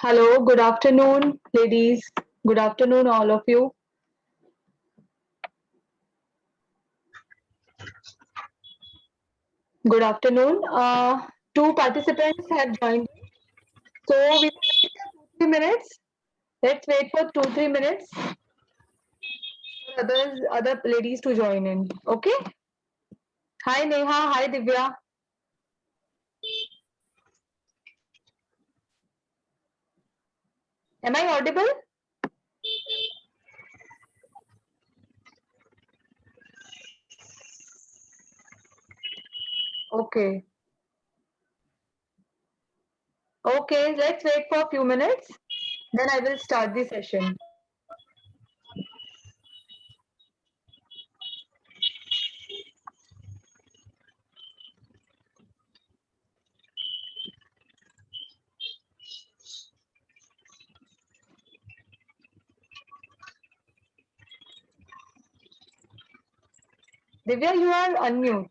Hello, good afternoon, ladies. Good afternoon, all of you. Good afternoon. Two participants have joined. So we will wait for 2-3 minutes. Let's wait for 2-3 minutes for other ladies to join in. Okay. Hi Neha. Hi Divya. Am I audible? Okay. Okay. Let's wait for a few minutes. Then I will start the session. Divya, you are unmute.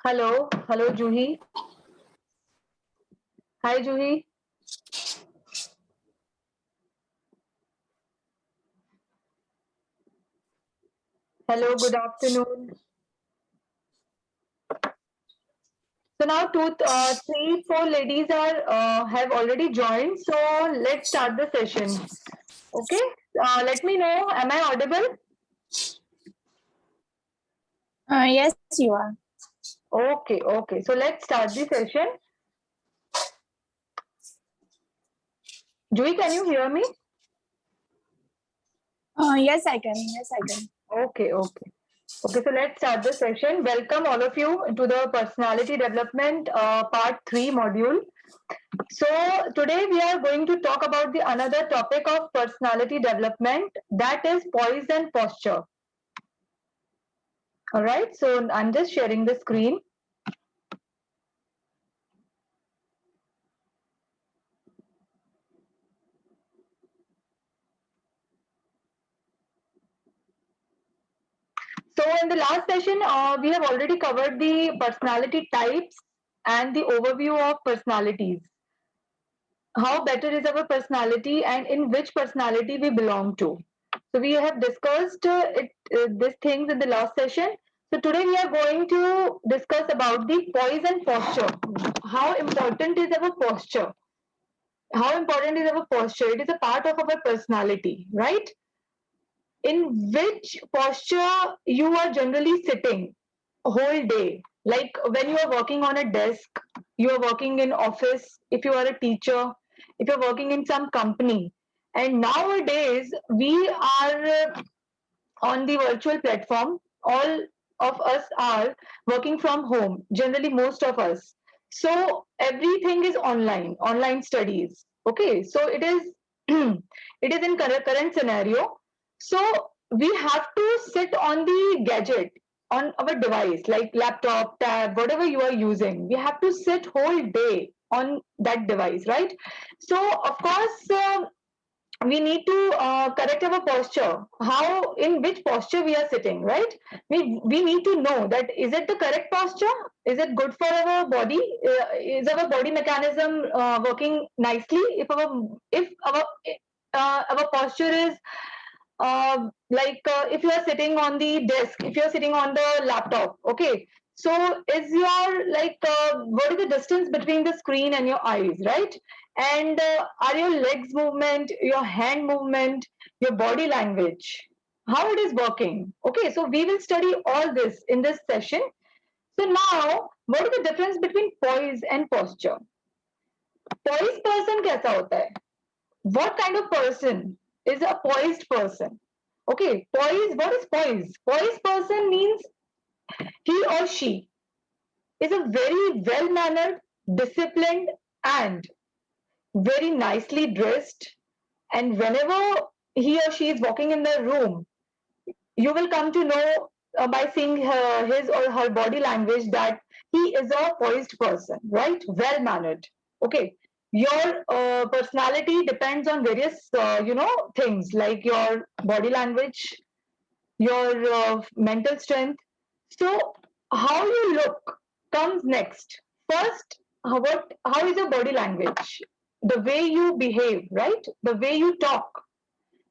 Hello. Hello, Juhi. Hi, Juhi. Hello, good afternoon. So now three, four ladies are have already joined. So let's start the session. Okay. Let me know. Am I audible? Yes, you are. Okay. Okay. So let's start the session. Joey, can you hear me? Yes, I can. Yes, I can. Okay. Okay. Okay. So let's start the session. Welcome all of you to the personality development part 3 module. So today we are going to talk about the another topic of personality development, that is poise and posture. All right, so I'm just sharing the screen. So in the last session, we have already covered the personality types and the overview of personalities. How better is our personality and in which personality we belong to. So we have discussed these things in the last session. So today we are going to discuss about the poise and posture. How important is our posture? How important is our posture? It is a part of our personality, right? In which posture you are generally sitting whole day, like when you are working on a desk, you are working in office, if you are a teacher, if you're working in some company. And nowadays we are on the virtual platform. All of us are working from home, generally most of us. So everything is online studies. Okay, so it is it is in current scenario. So we have to sit on the gadget, on our device like laptop, tab, whatever you are using. We have to sit whole day on that device, right? So of course we need to correct our posture, how, in which posture we are sitting, right? We need to know that is it the correct posture, is it good for our body, is our body mechanism working nicely, if our posture is if you are sitting on the desk, if you are sitting on the laptop, okay, so is your what is the distance between the screen and your eyes, right? And are your legs movement, your hand movement, your body language, how it is working? Okay, so we will study all this in this session. So now, what is the difference between poise and posture? Poised person कैसा होता है? What kind of person is a poised person? Okay, poise, what is poise? Poised person means he or she is a very well mannered, disciplined, and very nicely dressed. And whenever he or she is walking in the room, you will come to know by seeing his or her body language that he is a poised person, right? Well mannered. Okay. Your personality depends on various, things like your body language, your mental strength. So, how you look comes next. First, how is your body language? The way you behave, right? The way you talk,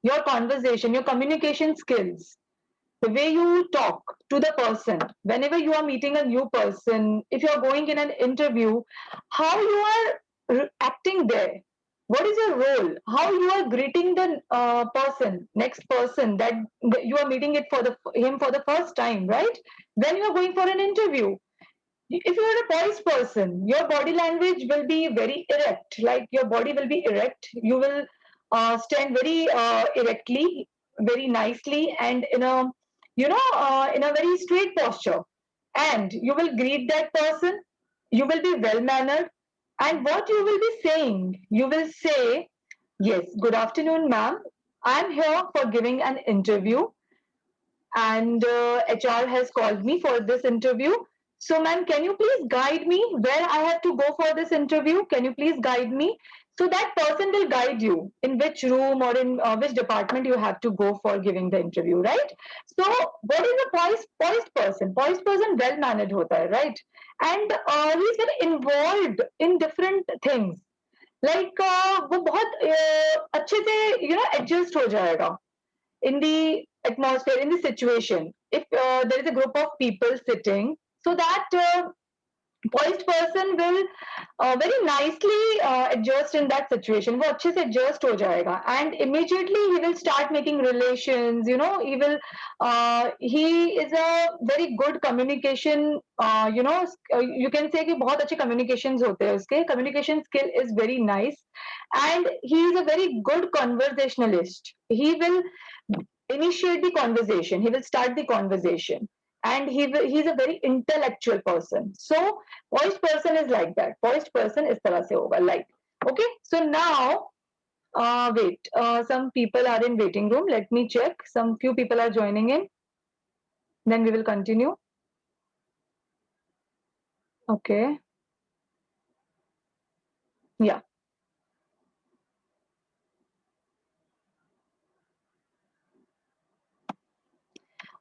your conversation, your communication skills, the way you talk to the person whenever you are meeting a new person, if you are going in an interview, how you are acting there, what is your role, how you are greeting the next person that you are meeting it for the him for the first time, right? When you are going for an interview, if you are a poised person, your body language will be very erect, like your body will be erect, you will stand very erectly, very nicely, and in a very straight posture, and you will greet that person, you will be well mannered, and what you will be saying, you will say, yes, good afternoon ma'am, I'm here for giving an interview, and HR has called me for this interview. So, ma'am, can you please guide me where I have to go for this interview? Can you please guide me? So that person will guide you in which room or in which department you have to go for giving the interview, right? So, what is a poised person? Poised person well mannered hota hai, right? And he's very involved in different things. Like वो बहुत अच्छे से adjust हो जाएगा in the atmosphere, in the situation. If there is a group of people sitting, so that poised person will very nicely adjust in that situation. वो अच्छे से adjust हो जाएगा, and immediately he will start making relations. He is a very good communication. You can say कि बहुत अच्छे communications होते हैं उसके. Communication skill is very nice, and he is a very good conversationalist. He will initiate the conversation, he will start the conversation, and he's a very intellectual person. So poised person is like that, poised person is tarah se hoga, like, okay. So now wait, some people are in waiting room, let me check, some few people are joining in. then we will continue. Okay. Yeah.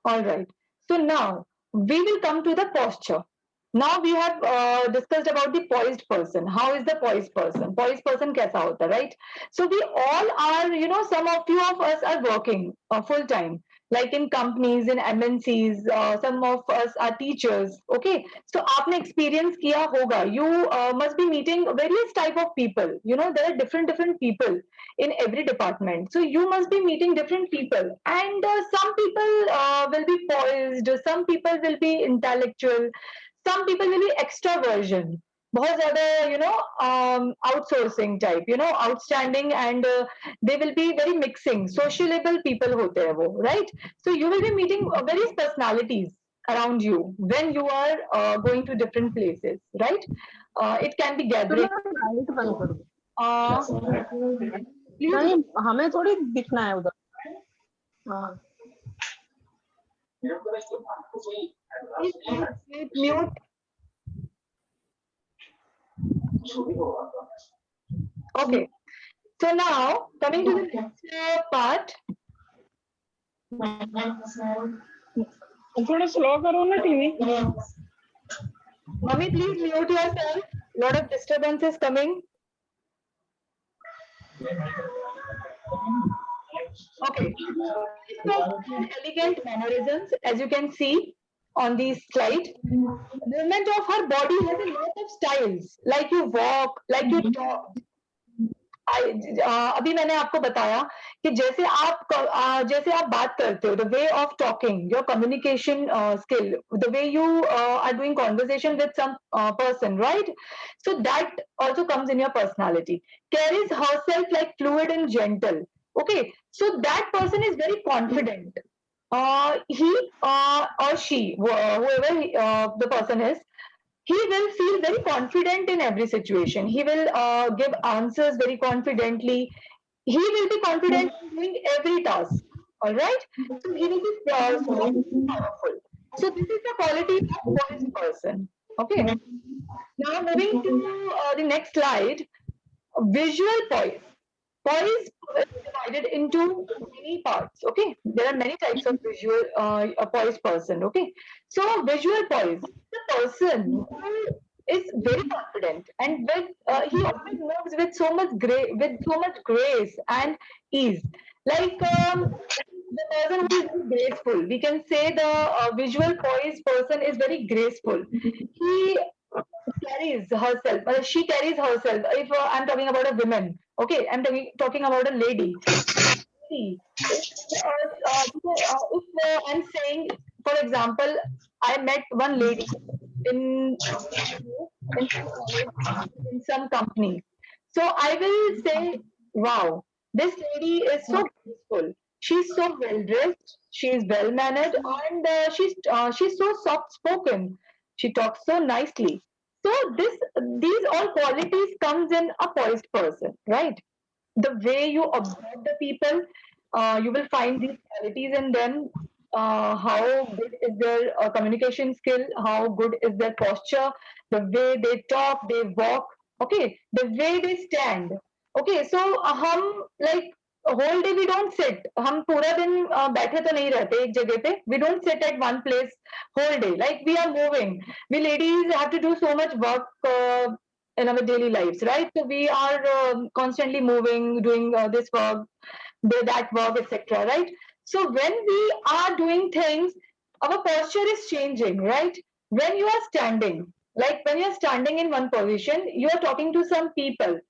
All right. So now we will come to the posture. Now we have discussed about the poised person. How is the poised person? Poised person kaisa hota, right? So we all are, some of few of us are working full time, like in companies, in MNCs. Some of us are teachers. Okay, so आपने experience किया होगा. You must be meeting various type of people. There are different people in every department. So you must be meeting different people, and some people will be poised. Some people will be intellectual. Some people will be extraversion. बहुत ज्यादा outsourcing type, outstanding, and they will be very mixing, sociable people होते हैं वो, right? So you will be meeting various personalities around you when you are going to different places, right? It can be gathering. Light बंद कर दो। Please नहीं, हमें थोड़ी दिखना है उधर। हाँ। mute. Okay. So now coming to the next part. थोड़ा स्लो करो ना TV. Mummy, please mute yourself. Lot of disturbances coming. Okay. Elegant mannerisms, as you can see on the slide. Movement of her body has a lot of styles, like you walk, like you talk. अभी मैंने आपको बताया कि जैसे आप बात करते हो, the way of talking, your communication skill, the way you are doing conversation with some person, right? So that also comes in your personality. Carries herself like fluid and gentle. Okay, so that person is very confident. He or she, whoever the person is, he will feel very confident in every situation. He will give answers very confidently. He will be confident in doing every task. All right. So he will be powerful. So this is the quality of poised person. Okay. Now moving to the next slide. Visual poise. Poise is divided into many parts. Okay, there are many types of visual a poised person. Okay, so visual poise, the person who is very confident, and with he always moves with so much grace and ease. Like the person who is very graceful. We can say the visual poised person is very graceful. He carries herself, she carries herself. If I'm talking about a woman, okay, I'm talking about a lady. See, if I'm saying, for example, I met one lady in in some college, in some company. So I will say, wow, this lady is so graceful. She's so well dressed. She is well mannered, and she's so soft spoken. She talks so nicely. So these all qualities comes in a poised person, right? The way you observe the people, you will find these qualities in them. How good is their communication skill? How good is their posture? The way they talk, they walk. Okay, the way they stand. Okay, so हम like whole day we don't sit. हम पूरा दिन बैठे तो नहीं रहते एक जगह पे. We don't sit at one place whole day. Like we are moving. We ladies have to do so much work. In our daily lives, right? So we are constantly moving, doing this work, that work, etc. Right? So when we are doing things, our posture is changing, right? When you are standing, like when you are standing in one position, you are talking to some people.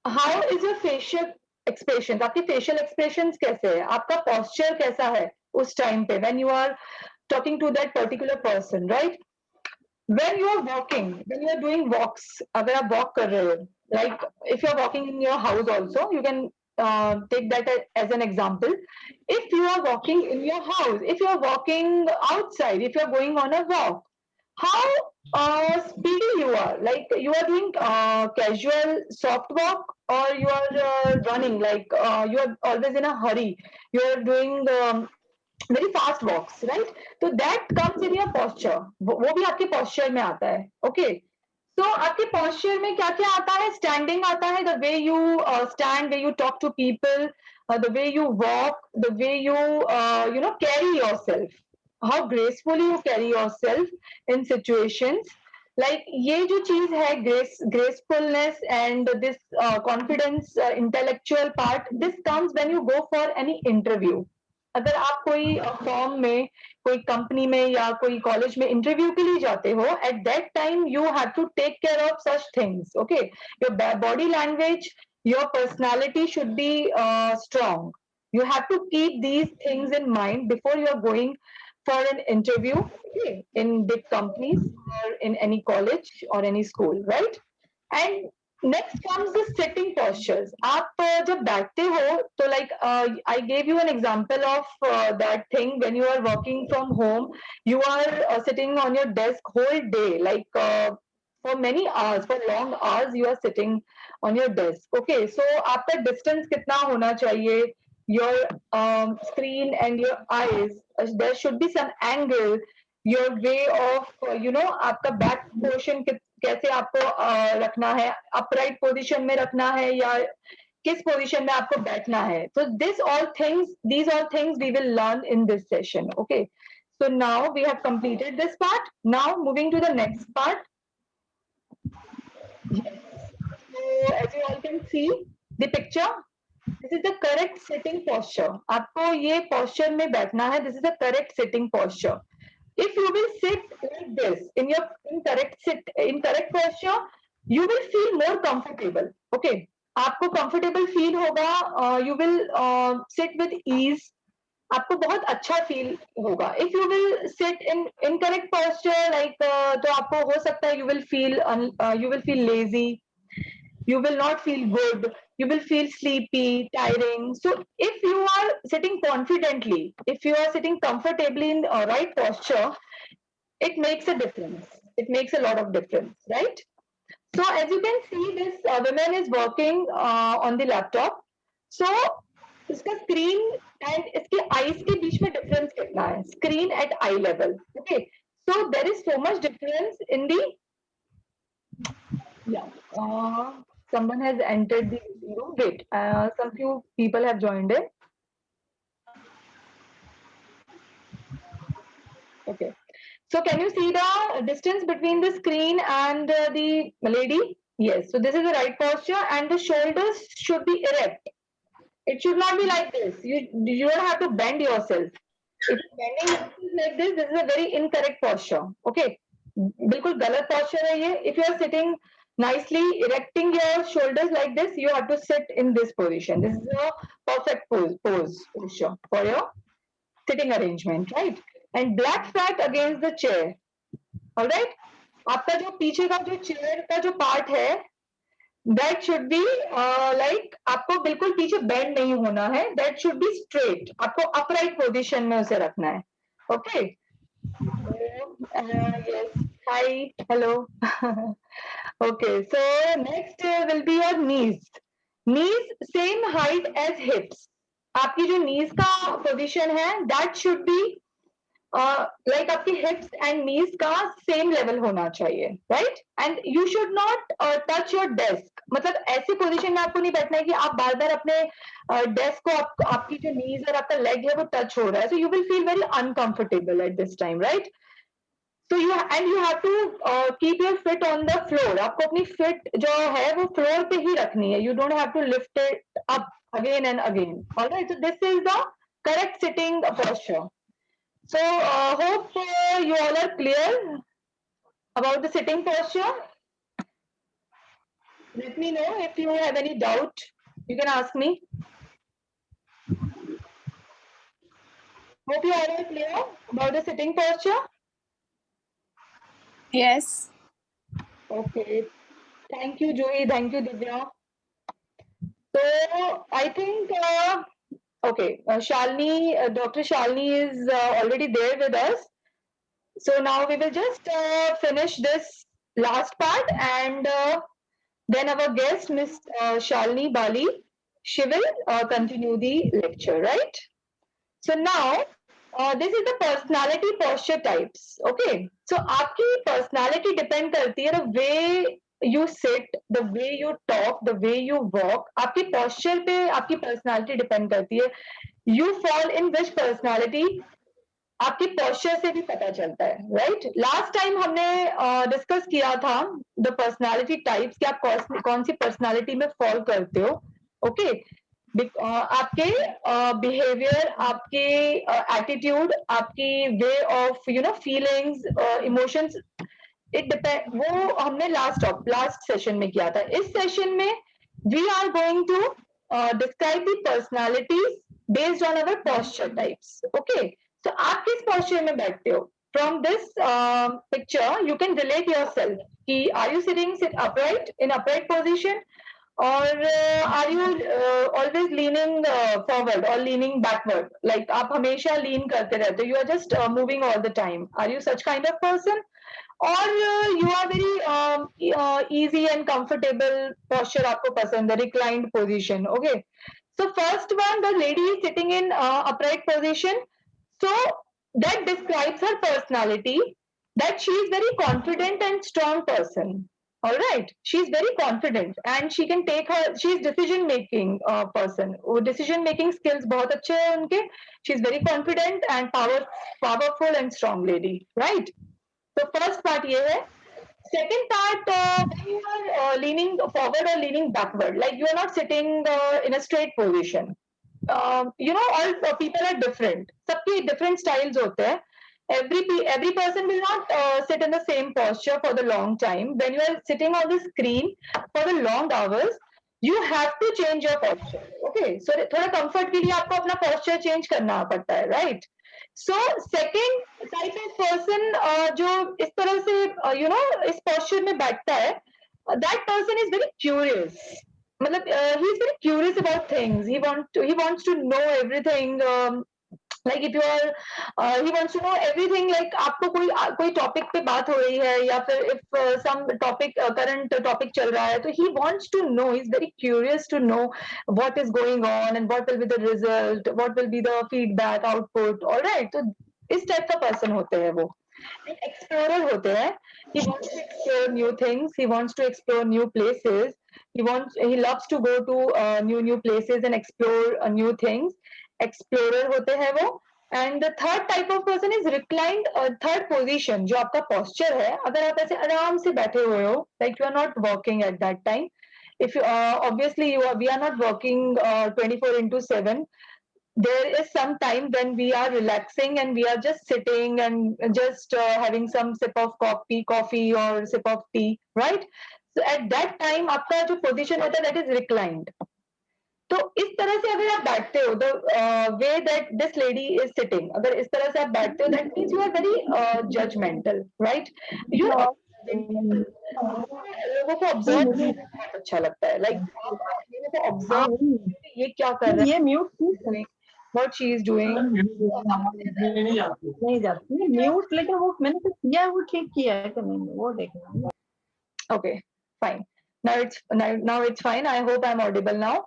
How is your facial expressions? आपकी facial expressions कैसे है? आपका posture कैसा है उस time पे when you are talking to that particular person, right? When you are walking, when you are doing walks, अगर आप walk कर रहे हो, like if you are walking in your house also, you can take that as an example. If you are walking in your house, if you are walking outside, if you are going on a walk, how speedy you are, like you are doing casual soft walk, or you are running, like you are always in a hurry, you are doing very fast walks, right? So that comes in your posture. वो भी आपके posture में आता है. Okay. So आपके posture में क्या क्या आता है? Standing आता है, the way you stand, way you talk to people, the way you walk, the way you carry yourself, how gracefully you carry yourself in situations. Like ये जो चीज है, gracefulness and this confidence, intellectual part, this comes when you go for any interview. अगर आप कोई form में, कोई company में या कोई कॉलेज में इंटरव्यू के लिए जाते हो, at that time you have to take care of such things. Okay, your body language, your personality should be strong. You have to keep these things in mind before you're going for an interview, okay, in big companies or in any college or any school, right? And next comes the sitting postures. आप जब बैठते हो तो like I gave you an example of that thing when you are working from home. You are sitting on your desk whole day, like for many hours, for long hours you are sitting on your desk. Okay, so आपका distance कितना होना चाहिए? Your screen and your eyes, there should be some angle. Your way of आपका back portion कैसे आपको रखना है, upright position में रखना है या किस position में आपको बैठना है. So these all things we will learn in this session. Okay, so now we have completed this part. Now moving to the next part. Yes. So as you all can see the picture, this is the correct sitting posture. आपको ये posture में बैठना है. This is the correct sitting posture. If you will sit like this in correct posture, you will feel more comfortable. Okay, आपको comfortable feel होगा. You will sit with ease. आपको बहुत अच्छा feel होगा. If you will sit in incorrect posture, like तो आपको हो सकता है you will feel lazy. You will not feel good. You will feel sleepy, tiring. So if you are sitting confidently, if you are sitting comfortably in the right posture, it makes a difference. It makes a lot of difference, right? So as you can see, this woman is working on the laptop. So इसका screen and इसके eyes के बीच में difference कितना है? Screen at eye level. Okay. So there is so much difference in the yeah. Someone has entered the room. Wait, some few people have joined in. Okay. So can you see the distance between the screen and the lady? Yes. So this is the right posture and the shoulders should be erect. It should not be like this. You don't have to bend yourself. If you're bending yourself like this is a very incorrect posture. Okay. बिल्कुल गलत posture है ये. If you are sitting nicely, erecting your shoulders like this, you have to sit in this position. This is a perfect posture for your sitting arrangement, right? And black fat against the chair. All right? आपका जो पीछे का जो chair का जो part है, that should be like आपको बिल्कुल पीछे bend नहीं होना है. That should be straight. आपको upright position में उसे रखना है. Okay? Yes. Hi. Hello. Okay. So next will be your knees. Knees same height as hips. आपकी जो knees का position है, that should be like आपकी hips and knees का same level होना चाहिए, right? And you should not touch your desk. मतलब ऐसी position में आपको नहीं बैठना है कि आप बार बार अपने desk को आपकी जो knees और आपका leg है वो touch हो रहा है. So you will feel very uncomfortable at this time, right? So you have to keep your feet on the floor. आपको अपनी feet जो है वो floor पे ही रखनी है. You don't have to lift it up again and again. All right. So this is the correct sitting posture. So hope you all are clear about the sitting posture. Let me know if you have any doubt. You can ask me. Hope you all are clear about the sitting posture. Yes. Okay. Thank you, Joey. Thank you, Divya. So I think okay, Shalini, Dr. Shalini is already there with us. So now we will just finish this last part and then our guest, Miss Shalini Bali, she will continue the lecture, right? So now This is the personality posture types. Okay, so आपकी personality depend करती है the way you sit, the way you talk, the way you walk. आपकी posture पे आपकी personality depend करती है. You fall in which personality? आपकी posture से भी पता चलता है, right? Last time हमने discuss किया था the personality types कि आप कौन सी personality में fall करते हो. Okay, आपके बिहेवियर, आपके एटीट्यूड, आपकी way of feelings, emotions, it depend. वो हमने लास्ट सेशन में किया था. इस सेशन में we are going to describe the personalities based on our posture types. Okay, तो आप किस पोस्चर में बैठते हो? From this picture you can relate yourself कि are you sitting upright in upright position, or are you always leaning forward or leaning backward? Like आप हमेशा lean करते रहते हो, you are just moving all the time. Are you such kind of person, or you are very easy and comfortable posture आपको पसंद है, reclined position? Okay, so first one, the lady is sitting in upright position. So that describes her personality, that she is very confident and strong person. All right, she is very confident and she can take her, she is decision making person. वो decision making skills बहुत अच्छे हैं उनके. She is very confident and powerful and strong lady, right? So first part ये है. Second part, when you are leaning forward or leaning backward, like you are not sitting in a straight position. All people are different. सबके different styles होते हैं. Every person will not sit in the same posture for the long time. When you are sitting on the screen for the long hours, you have to change your posture. Okay, so थोड़ा comfort के लिए आपको अपना posture change करना पड़ता है, right? So second type of person जो इस तरह से इस posture में बैठता है, that person is very curious. मतलब he is very curious about things. He wants to know everything. Like if you are he wants to know everything. Like आपको कोई topic पे बात हो रही है या फिर if some topic current topic चल रहा है, तो he wants to know. He's very curious to know what is going on and what will be the result, what will be the feedback output. All right, तो इस type का person होते हैं वो. Explorer होते हैं. He wants to explore new things. He wants to explore new places. He loves to go to new places and explore new things. Explorer होते हैं वो. And the third type of person is reclined. Third position जो आपका posture है, अगर आप ऐसे आराम से बैठे हुए हो, like you are not working at that time. If you obviously we are not working 24/7. There is some time when we are relaxing and we are just sitting and just having some sip of coffee or sip of tea, right? So at that time आपका जो position होता है, that is reclined. तो इस तरह से अगर आप बैठते हो, the way that this lady is sitting, अगर इस तरह से आप बैठते हो, that means you are very judgmental, right? You are लोगों को ऑब्जर्व बहुत अच्छा लगता है. लाइक लोगों को ऑब्जर्व, ये क्या कर रहा ये म्यूट है, what she is doing. नहीं जाती म्यूट, लेकिन वो मैंने तो किया, वो ठीक किया है कि नहीं वो देखना. Okay, fine. Now it's fine. I hope I'm audible now.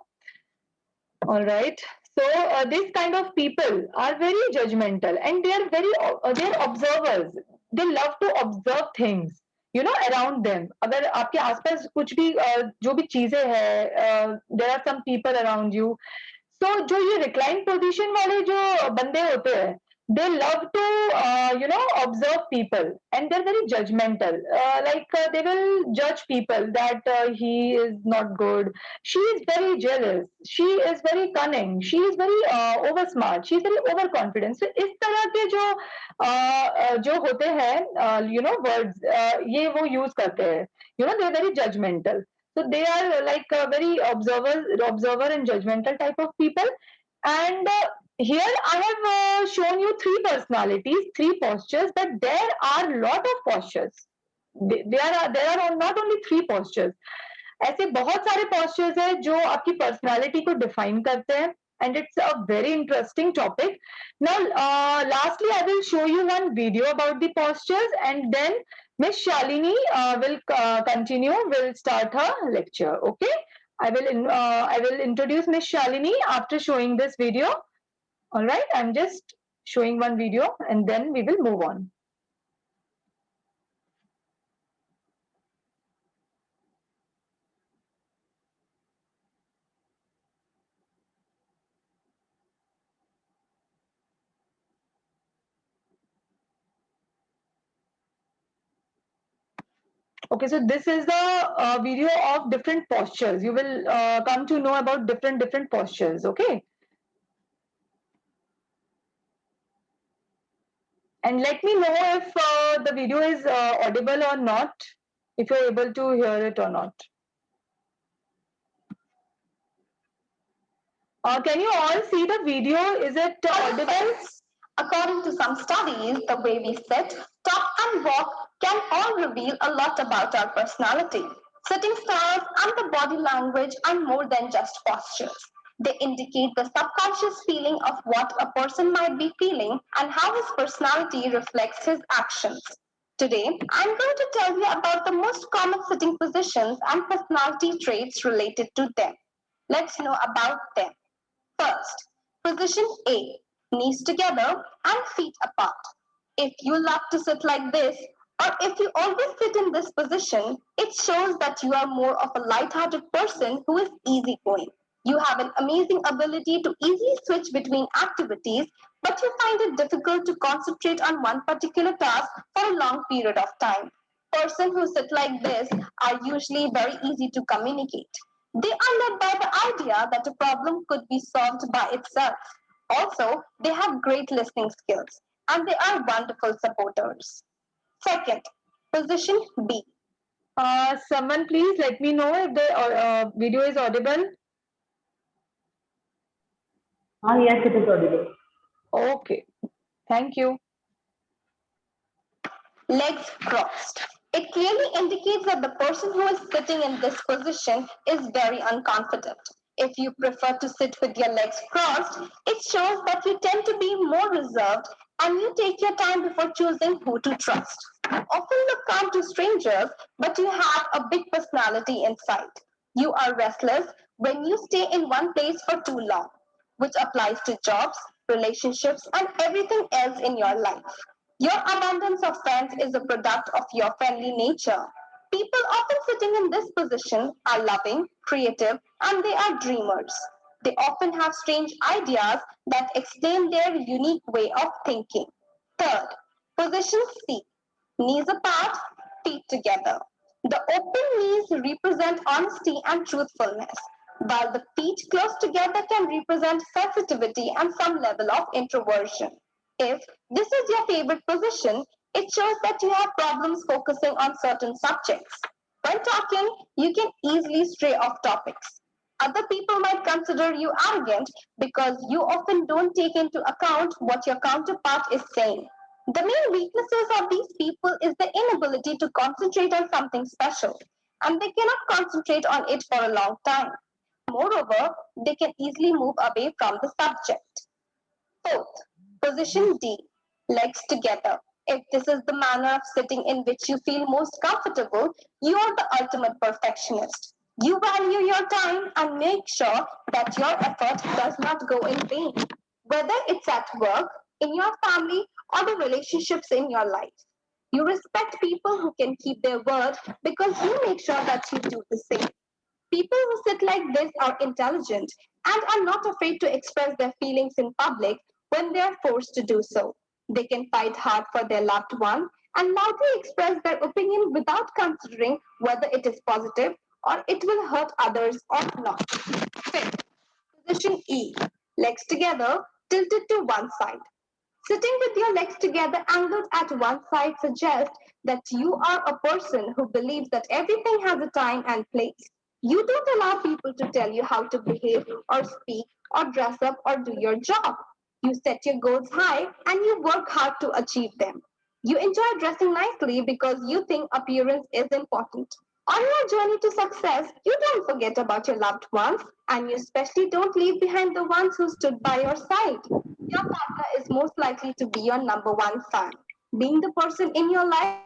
All right. So these kind of people are very judgmental and they are they're observers. They love to observe things, around them. अगर आपके आसपास कुछ भी जो भी चीजें हैं, there are some people around you. So जो ये reclined position वाले जो बंदे होते हैं, they love to observe people and they're very judgmental. They will judge people that he is not good. She is very jealous. She is very cunning. She is very over smart. She is very overconfident. So इस तरह के जो होते हैं words, ये वो use करते हैं. They're very judgmental. So they are like a very observer and judgmental type of people. And here I have shown you three personalities, three postures, but there are lot of postures. There are not only three postures. ऐसे बहुत सारे postures हैं जो आपकी personality को define करते हैं. And it's a very interesting topic. Now, lastly, I will show you one video about the postures, and then Miss Shalini will continue. Will start her lecture. Okay, I will introduce Miss Shalini after showing this video. All right, I'm just showing one video and then we will move on. Okay, so this is the video of different postures. You will come to know about different postures. Okay. And let me know if the video is audible or not, if you're able to hear it or not. Can you all see the video? Is it audible? According to some studies, the way we sit, talk, and walk can all reveal a lot about our personality. Sitting styles and the body language are more than just postures. They indicate the subconscious feeling of what a person might be feeling and how his personality reflects his actions. Today, I'm going to tell you about the most common sitting positions and personality traits related to them. Let's know about them. First, position A, knees together and feet apart. If you love to sit like this, or if you always sit in this position, it shows that you are more of a light-hearted person who is easygoing. You have an amazing ability to easily switch between activities, but you find it difficult to concentrate on one particular task for a long period of time. Persons who sit like this are usually very easy to communicate. They are led by the idea that a problem could be solved by itself. Also, they have great listening skills and they are wonderful supporters. Second, position B. Someone please let me know if the video is audible. Yes, it is audible. Okay, thank you. Legs crossed. It clearly indicates that the person who is sitting in this position is very unconfident. If you prefer to sit with your legs crossed, it shows that you tend to be more reserved and you take your time before choosing who to trust. You often look calm to strangers, but you have a big personality inside. You are restless when you stay in one place for too long, which applies to jobs, relationships, and everything else in your life. Your abundance of friends is a product of your friendly nature. People often sitting in this position are loving, creative, and they are dreamers. They often have strange ideas that explain their unique way of thinking. Third, position C, knees apart, feet together. The open knees represent honesty and truthfulness, while the feet close together can represent sensitivity and some level of introversion. If this is your favorite position, it shows that you have problems focusing on certain subjects. When talking, you can easily stray off topics. Other people might consider you arrogant because you often don't take into account what your counterpart is saying. The main weaknesses of these people is the inability to concentrate on something special, and they cannot concentrate on it for a long time. Moreover, they can easily move away from the subject. Fourth, position D, legs together. If this is the manner of sitting in which you feel most comfortable, you are the ultimate perfectionist. You value your time and make sure that your effort does not go in vain, whether it's at work, in your family, or the relationships in your life. You respect people who can keep their word because you make sure that you do the same. People who sit like this are intelligent and are not afraid to express their feelings in public when they are forced to do so. They can fight hard for their loved one and loudly express their opinion without considering whether it is positive or it will hurt others or not. Fifth, position E, legs together, tilted to one side. Sitting with your legs together angled at one side suggests that you are a person who believes that everything has a time and place. You don't allow people to tell you how to behave or speak or dress up or do your job. You set your goals high and you work hard to achieve them. You enjoy dressing nicely because you think appearance is important. On your journey to success, you don't forget about your loved ones and you especially don't leave behind the ones who stood by your side. Your partner is most likely to be your number one fan. Being the person in your life